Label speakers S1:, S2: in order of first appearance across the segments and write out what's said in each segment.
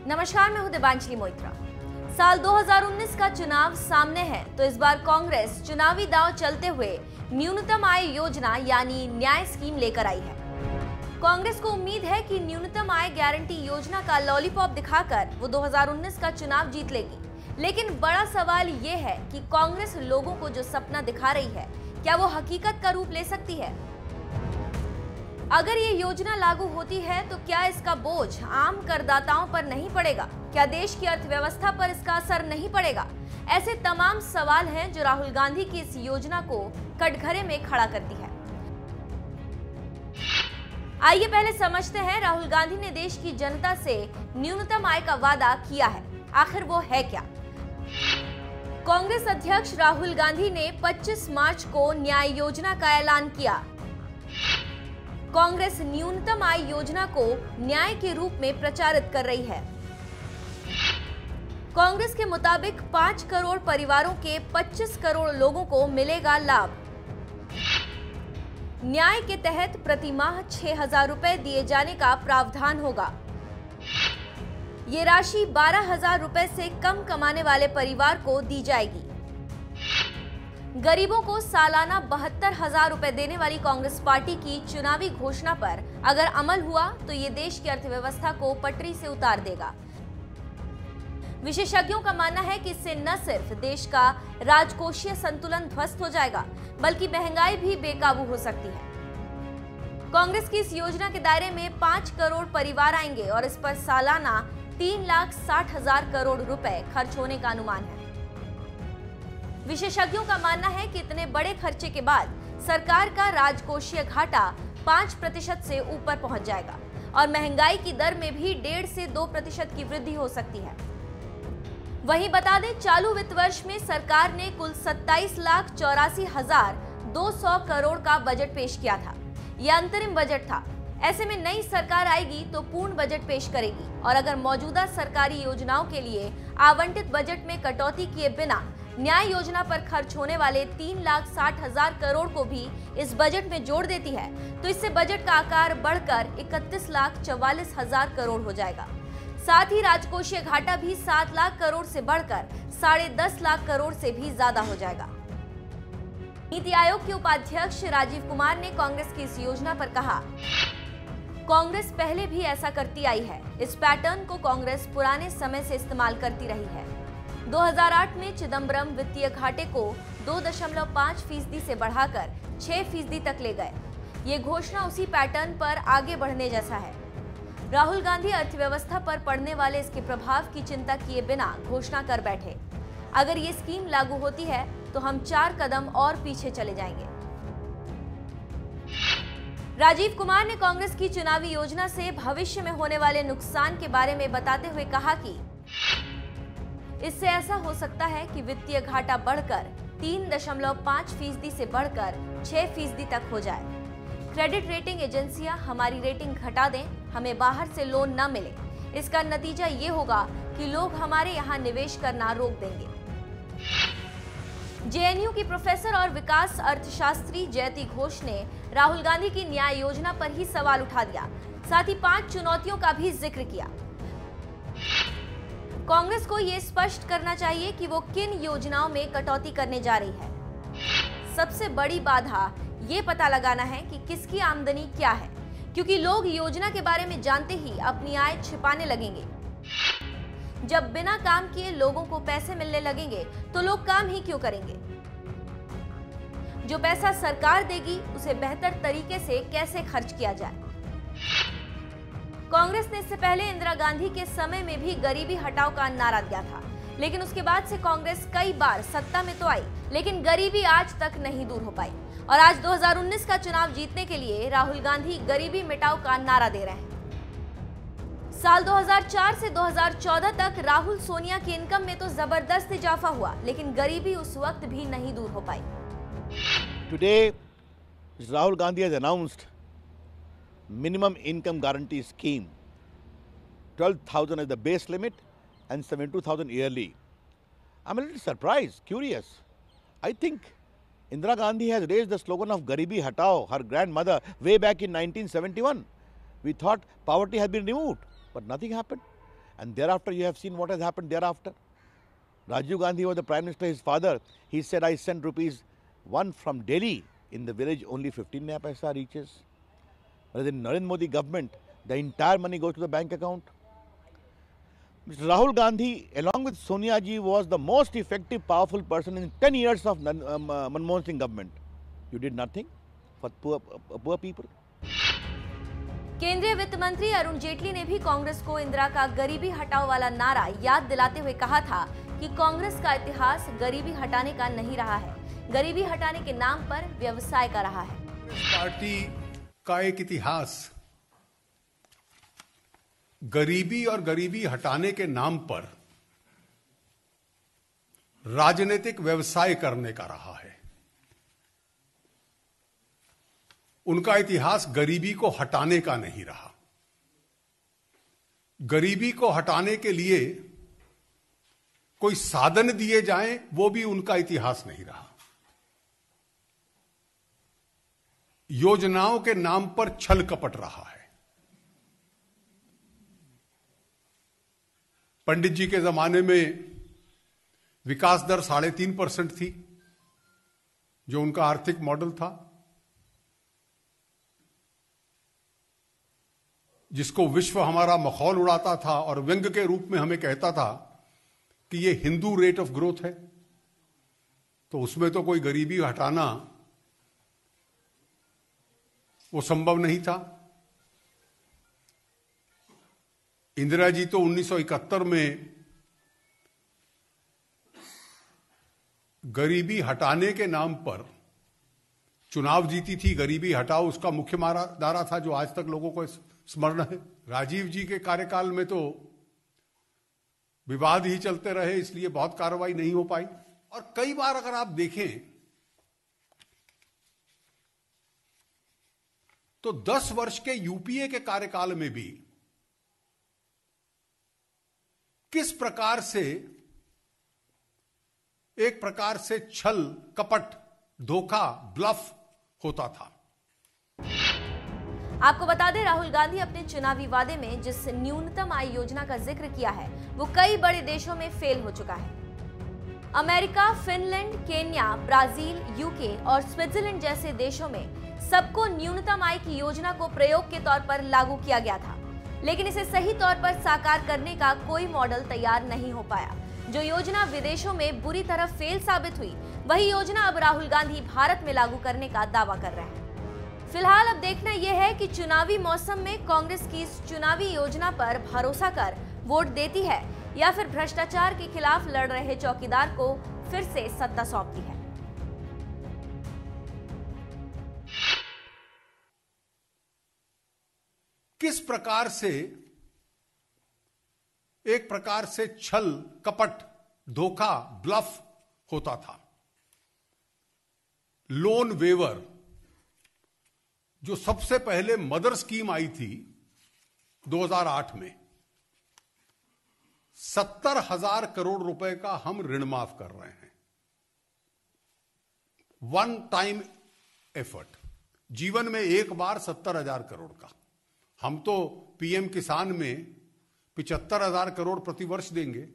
S1: नमस्कार, मैं हूं दिबांजलि मोइत्रा। साल 2019 का चुनाव सामने है, तो इस बार कांग्रेस चुनावी दांव चलते हुए न्यूनतम आय योजना यानी न्याय स्कीम लेकर आई है। कांग्रेस को उम्मीद है कि न्यूनतम आय गारंटी योजना का लॉलीपॉप दिखाकर वो 2019 का चुनाव जीत लेगी। लेकिन बड़ा सवाल ये है कि कांग्रेस लोगों को जो सपना दिखा रही है, क्या वो हकीकत का रूप ले सकती है? अगर ये योजना लागू होती है तो क्या इसका बोझ आम करदाताओं पर नहीं पड़ेगा? क्या देश की अर्थव्यवस्था पर इसका असर नहीं पड़ेगा? ऐसे तमाम सवाल हैं जो राहुल गांधी की इस योजना को कटघरे में खड़ा करती है। आइए पहले समझते हैं राहुल गांधी ने देश की जनता से न्यूनतम आय का वादा किया है, आखिर वो है क्या? कांग्रेस अध्यक्ष राहुल गांधी ने 25 मार्च को न्याय योजना का ऐलान किया। कांग्रेस न्यूनतम आय योजना को न्याय के रूप में प्रचारित कर रही है। कांग्रेस के मुताबिक 5 करोड़ परिवारों के 25 करोड़ लोगों को मिलेगा लाभ। न्याय के तहत प्रति माह 6,000 रुपए दिए जाने का प्रावधान होगा। ये राशि 12,000 रुपए से कम कमाने वाले परिवार को दी जाएगी। गरीबों को सालाना 72,000 रुपए देने वाली कांग्रेस पार्टी की चुनावी घोषणा पर अगर अमल हुआ तो ये देश की अर्थव्यवस्था को पटरी से उतार देगा। विशेषज्ञों का मानना है कि इससे न सिर्फ देश का राजकोषीय संतुलन ध्वस्त हो जाएगा, बल्कि महंगाई भी बेकाबू हो सकती है। कांग्रेस की इस योजना के दायरे में 5 करोड़ परिवार आएंगे और इस पर सालाना 3,60,000 करोड़ रुपए खर्च होने का अनुमान है। विशेषज्ञों का मानना है कि इतने बड़े खर्चे के बाद सरकार का राजकोषीय घाटा 5% से ऊपर पहुंच जाएगा और महंगाई की दर में भी 1.5 से 2% की वृद्धि हो सकती है। वहीं बता दें, चालू वित्त वर्ष में सरकार ने कुल 27,84,200 करोड़ का बजट पेश किया था। यह अंतरिम बजट था। ऐसे में नई सरकार आएगी तो पूर्ण बजट पेश करेगी और अगर मौजूदा सरकारी योजनाओं के लिए आवंटित बजट में कटौती किए बिना न्याय योजना पर खर्च होने वाले 3,60,000 करोड़ को भी इस बजट में जोड़ देती है तो इससे बजट का आकार बढ़कर 31,44,000 करोड़ हो जाएगा। साथ ही राजकोषीय घाटा भी 7 लाख करोड़ से बढ़कर 10.5 लाख करोड़ से भी ज्यादा हो जाएगा। नीति आयोग के उपाध्यक्ष राजीव कुमार ने कांग्रेस की इस योजना पर कहा, कांग्रेस पहले भी ऐसा करती आई है। इस पैटर्न को कांग्रेस पुराने समय से इस्तेमाल करती रही है। 2008 में चिदम्बरम वित्तीय घाटे को 2.5% से बढ़ाकर 6% तक ले गए। ये घोषणा उसी पैटर्न पर आगे बढ़ने जैसा है। राहुल गांधी अर्थव्यवस्था पर पड़ने वाले इसके प्रभाव की चिंता किए बिना घोषणा कर बैठे। अगर ये स्कीम लागू होती है तो हम 4 कदम और पीछे चले जाएंगे। राजीव कुमार ने कांग्रेस की चुनावी योजना से भविष्य में होने वाले नुकसान के बारे में बताते हुए कहा कि इससे ऐसा हो सकता है कि वित्तीय घाटा बढ़कर 3.5% से बढ़कर 6% तक हो जाए। क्रेडिट रेटिंग एजेंसियां हमारी रेटिंग घटा दें, हमें बाहर से लोन न मिले। इसका नतीजा ये होगा कि लोग हमारे यहाँ निवेश करना रोक देंगे। जेएनयू की प्रोफेसर और विकास अर्थशास्त्री जयति घोष ने राहुल गांधी की न्याय योजना पर ही सवाल उठा दिया। साथ ही 5 चुनौतियों का भी जिक्र किया। कांग्रेस को ये स्पष्ट करना चाहिए कि वो किन योजनाओं में कटौती करने जा रही है। सबसे बड़ी बाधा ये पता लगाना है कि किसकी आमदनी क्या है, क्योंकि लोग योजना के बारे में जानते ही अपनी आय छिपाने लगेंगे। जब बिना काम किए लोगों को पैसे मिलने लगेंगे तो लोग काम ही क्यों करेंगे? जो पैसा सरकार देगी उसे बेहतर तरीके से कैसे खर्च किया जाए? कांग्रेस ने इससे पहले इंदिरा गांधी के समय में भी गरीबी हटाओ का नारा दिया था, लेकिन उसके बाद से कांग्रेस कई बार सत्ता में तो आई, लेकिन गरीबी आज तक नहीं दूर हो पाई। और आज 2019 का चुनाव जीतने के लिए राहुल गांधी गरीबी मिटाओ का नारा दे रहे हैं। साल 2004 से 2014 तक राहुल सोनिया की इनकम में तो जबरदस्त इजाफा हुआ, लेकिन गरीबी उस वक्त भी नहीं दूर हो पाई।
S2: Today, Rahul Gandhi has announced minimum income guarantee scheme, 12,000 as the base limit and 72,000 yearly. I'm a little surprised, curious. I think Indira Gandhi has raised the slogan of Garibi Hatao, her grandmother, way back in 1971. We thought poverty had been removed, but nothing happened. And thereafter, you have seen what has happened thereafter. Rajiv Gandhi was the Prime Minister, his father. He said, I sent ₹1 from Delhi. In the village, only 15 naya paisa reaches. Whereas in Narendra Modi government, the entire money goes to the bank account. Mr. Rahul Gandhi, along with Sonia ji, was the most effective, powerful person in 10 years of Manmohan Singh government. You did nothing for poor people.
S1: केंद्रीय वित्त मंत्री अरुण जेटली ने भी कांग्रेस को इंदिरा का गरीबी हटाओ वाला नारा याद दिलाते हुए कहा था कि कांग्रेस का इतिहास गरीबी हटाने का नहीं रहा है, गरीबी हटाने के नाम पर व्यवसाय का रहा है।
S3: पार्टी का एक इतिहास गरीबी और गरीबी हटाने के नाम पर राजनीतिक व्यवसाय करने का रहा है। उनका इतिहास गरीबी को हटाने का नहीं रहा। गरीबी को हटाने के लिए कोई साधन दिए जाएं, वो भी उनका इतिहास नहीं रहा। योजनाओं के नाम पर छल कपट रहा है। पंडित जी के जमाने में विकास दर 3.5% थी, जो उनका आर्थिक मॉडल था, जिसको विश्व हमारा मखौल उड़ाता था और व्यंग के रूप में हमें कहता था कि ये हिंदू रेट ऑफ ग्रोथ है। तो उसमें तो कोई गरीबी हटाना वो संभव नहीं था। इंदिरा जी तो 1971 में गरीबी हटाने के नाम पर चुनाव जीती थी। गरीबी हटाओ उसका मुख्य नारा था, जो आज तक लोगों को स्मरण है। राजीव जी के कार्यकाल में तो विवाद ही चलते रहे, इसलिए बहुत कार्रवाई नहीं हो पाई। और कई बार अगर आप देखें तो 10 वर्ष के यूपीए के कार्यकाल में भी किस प्रकार से एक प्रकार से छल कपट धोखा ब्लफ होता था।
S1: आपको बता दें, राहुल गांधी अपने चुनावी वादे में जिस न्यूनतम आय योजना का जिक्र किया है वो कई बड़े देशों में फेल हो चुका है। America, Finland, Kenya, Brazil, UK और स्विट्जरलैंड जैसे देशों में सबको न्यूनतम आय की योजना को प्रयोग के तौर पर लागू किया गया था, लेकिन इसे सही तौर पर साकार करने का कोई मॉडल तैयार नहीं हो पाया। जो योजना विदेशों में बुरी तरह फेल साबित हुई, वही योजना अब राहुल गांधी भारत में लागू करने का दावा कर रहे हैं। फिलहाल अब देखना यह है कि चुनावी मौसम में कांग्रेस की इस चुनावी योजना पर भरोसा कर वोट देती है या फिर भ्रष्टाचार के खिलाफ लड़ रहे चौकीदार को फिर से सत्ता सौंपती है।
S3: किस प्रकार से एक प्रकार से छल कपट धोखा ब्लफ होता था। लोन वेवर, जो सबसे पहले मदर स्कीम आई थी 2008 में, 70,000 करोड़ रुपए का हम ऋण माफ कर रहे हैं। वन टाइम एफर्ट, जीवन में एक बार 70,000 करोड़ का। हम तो पीएम किसान में 75,000 करोड़ प्रतिवर्ष देंगे।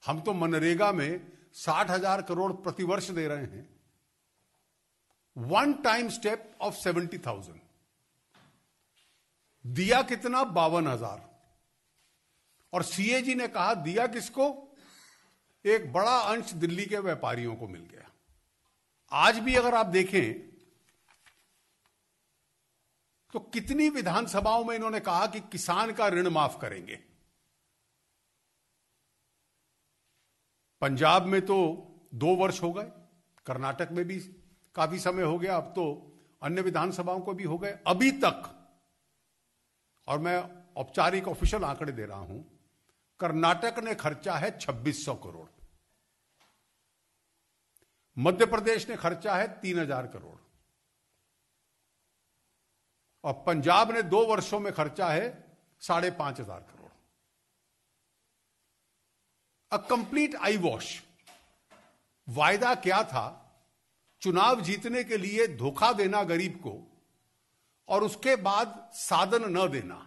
S3: हम तो मनरेगा में 60,000 करोड़ प्रतिवर्ष दे रहे हैं। वन टाइम स्टेप ऑफ 70,000 दिया कितना? 52,000। और सीएजी ने कहा दिया किसको? एक बड़ा अंश दिल्ली के व्यापारियों को मिल गया। आज भी अगर आप देखें तो कितनी विधानसभाओं में इन्होंने कहा कि किसान का ऋण माफ करेंगे। पंजाब में तो 2 वर्ष हो गए, कर्नाटक में भी काफी समय हो गया, अब तो अन्य विधानसभाओं को भी हो गए। अभी तक, और मैं औपचारिक ऑफिशियल आंकड़े दे रहा हूं, कर्नाटक ने खर्चा है 2600 करोड़, मध्य प्रदेश ने खर्चा है 3,000 करोड़ और पंजाब ने 2 वर्षों में खर्चा है 5,500 crore. A complete I wash. वायदा क्या था? चुनाव जीतने के लिए धोखा देना गरीब को और उसके बाद साधन न देना।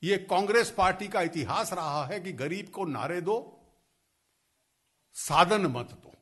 S3: ये कांग्रेस पार्टी का इतिहास रहा है कि गरीब को नारे दो, साधन मत दो।